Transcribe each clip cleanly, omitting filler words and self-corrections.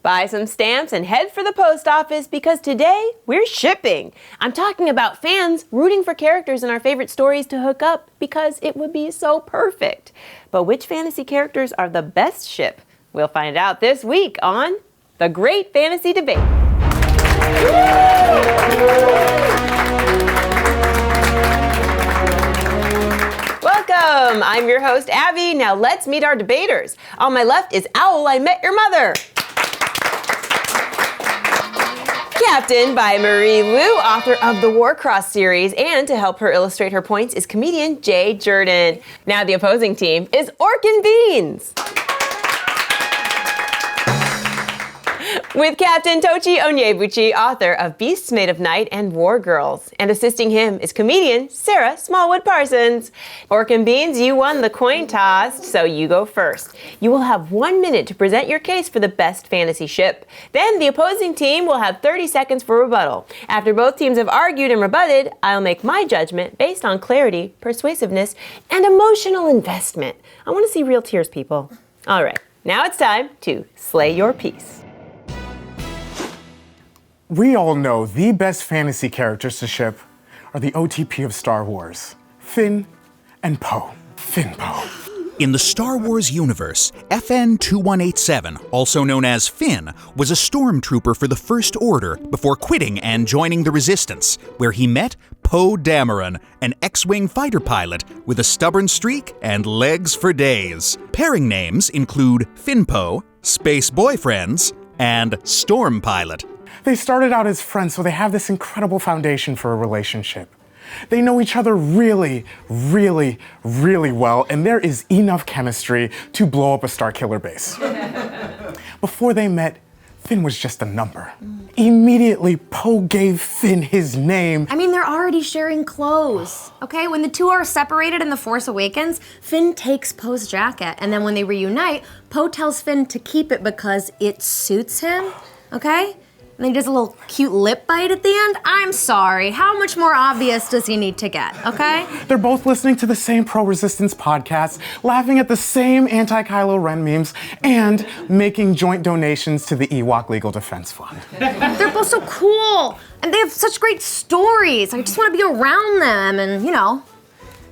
Buy some stamps and head for the post office because today we're shipping. I'm talking about fans rooting for characters in our favorite stories to hook up because it would be so perfect. But which fantasy characters are the best ship? We'll find out this week on The Great Fantasy Debate. Welcome! I'm your host, Abby. Now let's meet our debaters. On my left is Owl, I Met Your Mother. Captained by Marie Lu, author of the WARCROSS series, and to help her illustrate her points is comedian Jurden. Now the opposing team is Orc and Beans. With Captain Tochi Onyebuchi, author of Beasts Made of Night and War Girls. And assisting him is comedian Sarah Smallwood Parsons. Orc and Beans, you won the coin toss, so you go first. You will have 1 minute to present your case for the best fantasy ship. Then the opposing team will have 30 seconds for rebuttal. After both teams have argued and rebutted, I'll make my judgment based on clarity, persuasiveness, and emotional investment. I want to see real tears, people. All right, now it's time to slay your piece. We all know the best fantasy characters to ship are the OTP of Star Wars, Finn and Poe. Finn Poe. In the Star Wars universe, FN-2187, also known as Finn, was a stormtrooper for the First Order before quitting and joining the Resistance, where he met Poe Dameron, an X-Wing fighter pilot with a stubborn streak and legs for days. Pairing names include Finn Poe, Space Boyfriends, and Storm Pilot. They started out as friends, so they have this incredible foundation for a relationship. They know each other really, really, really well, and there is enough chemistry to blow up a Starkiller base. Before they met, Finn was just a number. Immediately, Poe gave Finn his name. I mean, they're already sharing clothes, okay? When the two are separated in The Force Awakens, Finn takes Poe's jacket, and then when they reunite, Poe tells Finn to keep it because it suits him, okay? And then he does a little cute lip bite at the end. I'm sorry, how much more obvious does he need to get, okay? They're both listening to the same pro-resistance podcast, laughing at the same anti-Kylo Ren memes, and making joint donations to the Ewok Legal Defense Fund. They're both so cool, and they have such great stories. I just want to be around them, and you know,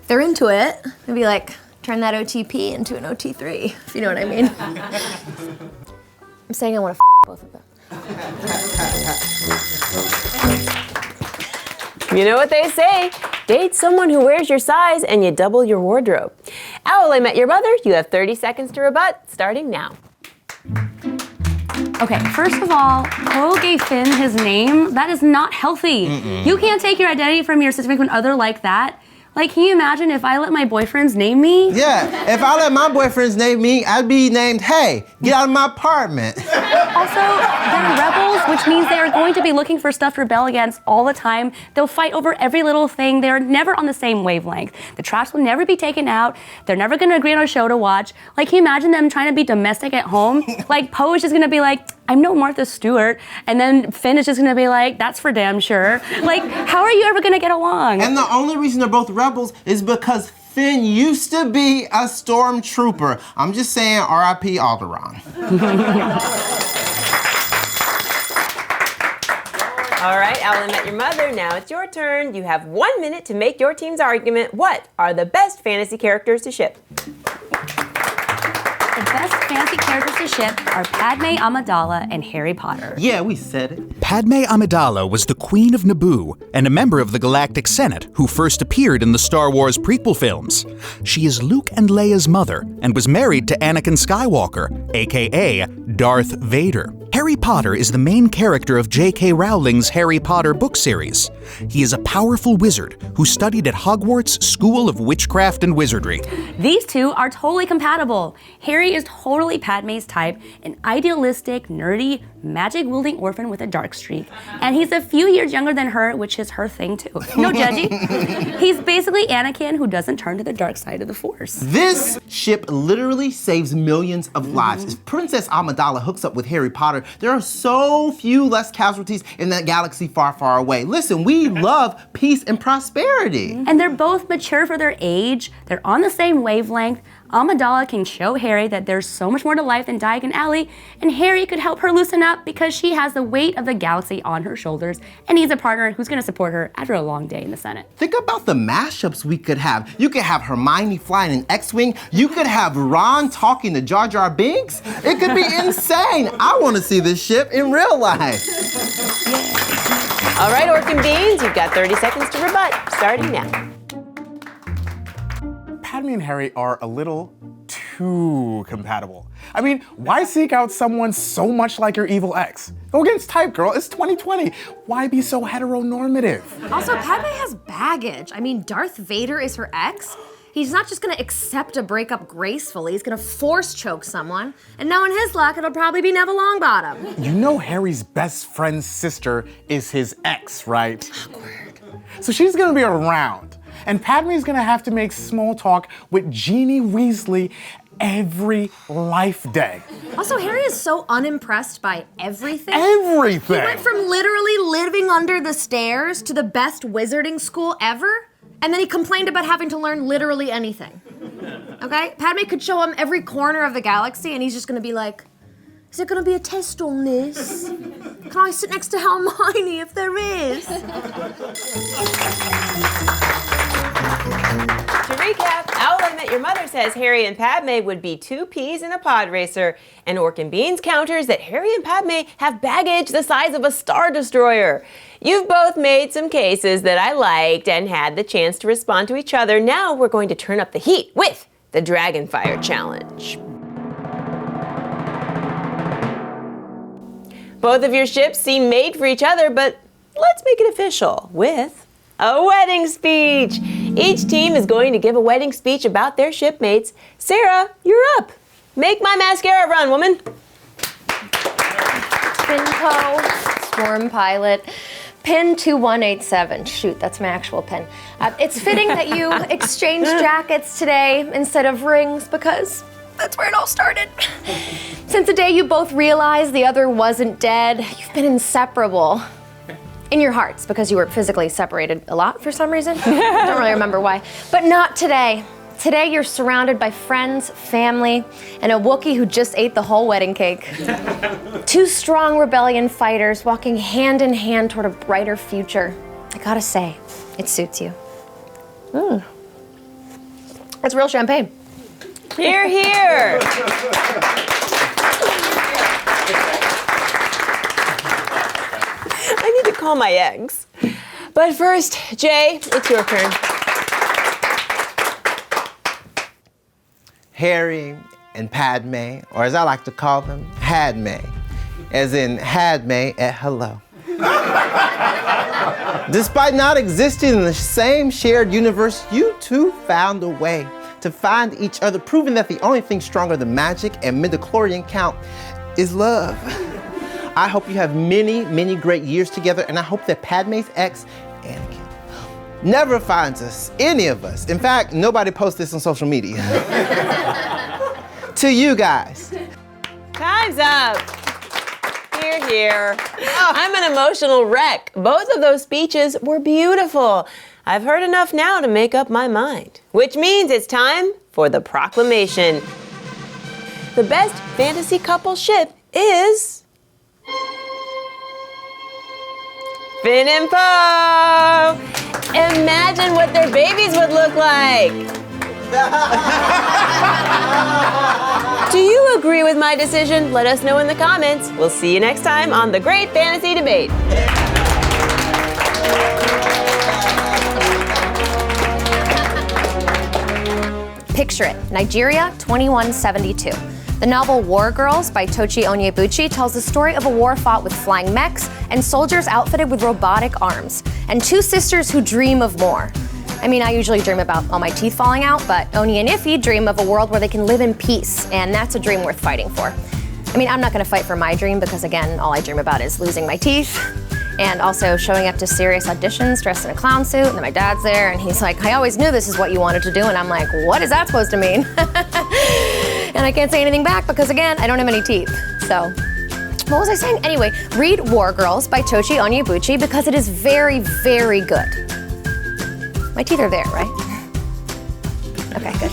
if they're into it, maybe like turn that OTP into an OT3, if you know what I mean. I'm saying I want to both of them. You know what they say, date someone who wears your size and you double your wardrobe. Owl, I Met Your Mother, you have 30 seconds to rebut, starting now. Okay, first of all, Poe gave Finn his name. That is not healthy. You can't take your identity from your significant other like that. Like, can you imagine if I let my boyfriends name me? Yeah, if I let my boyfriends name me, I'd be named, hey, get out of my apartment. Also, they're rebels, which means they are going to be looking for stuff to rebel against all the time. They'll fight over every little thing. They're never on the same wavelength. The trash will never be taken out. They're never gonna agree on a show to watch. Like, can you imagine them trying to be domestic at home? Like, Poe is just gonna be like, I'm no Martha Stewart. And then Finn is just gonna be like, that's for damn sure. Like, how are you ever gonna get along? And the only reason they're both rebels is because Finn used to be a stormtrooper. I'm just saying, R.I.P. Alderaan. All right, Owl, I Met Your Mother, now it's your turn. You have 1 minute to make your team's argument. What are the best fantasy characters to ship? The best fantasy characters to ship are Padme Amidala and Harry Potter. Yeah, we said it. Padme Amidala was the Queen of Naboo and a member of the Galactic Senate who first appeared in the Star Wars prequel films. She is Luke and Leia's mother and was married to Anakin Skywalker, aka Darth Vader. Harry Potter is the main character of J.K. Rowling's Harry Potter book series. He is a powerful wizard who studied at Hogwarts School of Witchcraft and Wizardry. These two are totally compatible. Harry is totally Padme's type, an idealistic, nerdy, magic-wielding orphan with a dark streak. And he's a few years younger than her, which is her thing too. No judging. He's basically Anakin who doesn't turn to the dark side of the Force. This ship literally saves millions of lives. If Princess Amidala hooks up with Harry Potter, there are so few less casualties in that galaxy far, far away. Listen, we love peace and prosperity. And they're both mature for their age. They're on the same wavelength. Amidala can show Harry that there's so much more to life than Diagon Alley, and Harry could help her loosen up because she has the weight of the galaxy on her shoulders and needs a partner who's going to support her after a long day in the Senate. Think about the mashups we could have. You could have Hermione flying an X-Wing. You could have Ron talking to Jar Jar Binks. It could be insane. I want to see this ship in real life. All right, Orc and Beans, you've got 30 seconds to rebut, starting now. Padme and Harry are a little too compatible. I mean, why seek out someone so much like your evil ex? Go against type, girl. It's 2020. Why be so heteronormative? Also, Padme has baggage. I mean, Darth Vader is her ex. He's not just gonna accept a breakup gracefully, he's gonna force choke someone. And knowing his luck, it'll probably be Neville Longbottom. You know Harry's best friend's sister is his ex, right? Awkward. So she's gonna be around. And Padme's gonna have to make small talk with Jeannie Weasley every life day. Also, Harry is so unimpressed by everything. Everything! He went from literally living under the stairs to the best wizarding school ever, and then he complained about having to learn literally anything. Okay? Padme could show him every corner of the galaxy, and he's just gonna be like, is there gonna be a test on this? Can I sit next to Hermione if there is? To recap, How I Met Your Mother says Harry and Padme would be two peas in a pod racer, and Orc and Beans counters that Harry and Padme have baggage the size of a Star Destroyer. You've both made some cases that I liked and had the chance to respond to each other. Now we're going to turn up the heat with the Dragonfire Challenge. Both of your ships seem made for each other, but let's make it official with a wedding speech. Each team is going to give a wedding speech about their shipmates. Sarah, you're up. Make my mascara run, woman. Finco, Swarm Pilot, Pin 2187. Shoot, that's my actual pin. It's fitting that you exchanged jackets today instead of rings because that's where it all started. Since the day you both realized the other wasn't dead, you've been inseparable. In your hearts, because you were physically separated a lot for some reason. I don't really remember why. But not today. Today you're surrounded by friends, family, and a Wookiee who just ate the whole wedding cake. Two strong rebellion fighters walking hand in hand toward a brighter future. I gotta say, it suits you. It's real champagne. Hear, hear. I need to call my eggs. But first, Jay, it's your turn. Harry and Padme, or as I like to call them, Hadme, as in Hadme at hello. Despite not existing in the same shared universe, you two found a way to find each other, proving that the only thing stronger than magic and midichlorian count is love. I hope you have many, many great years together, and I hope that Padme's ex, Anakin, never finds us, any of us. In fact, nobody posts this on social media. To you guys. Time's up. Hear, hear. I'm an emotional wreck. Both of those speeches were beautiful. I've heard enough now to make up my mind, which means it's time for the proclamation. The best fantasy couple ship is Finn and Poe. Imagine what their babies would look like. Do you agree with my decision? Let us know in the comments. We'll see you next time on The Great Fantasy Debate. Picture it, Nigeria, 2172. The novel War Girls by Tochi Onyebuchi tells the story of a war fought with flying mechs and soldiers outfitted with robotic arms, and two sisters who dream of more. I mean, I usually dream about all my teeth falling out, but Oni and Iffy dream of a world where they can live in peace, and that's a dream worth fighting for. I mean, I'm not gonna fight for my dream because, again, all I dream about is losing my teeth, and also showing up to serious auditions dressed in a clown suit, and then my dad's there, and he's like, I always knew this is what you wanted to do, and I'm like, what is that supposed to mean? And I can't say anything back because, again, I don't have any teeth, so. What was I saying? Anyway, read War Girls by Tochi Onyebuchi because it is very, very good. My teeth are there, right? Okay, good.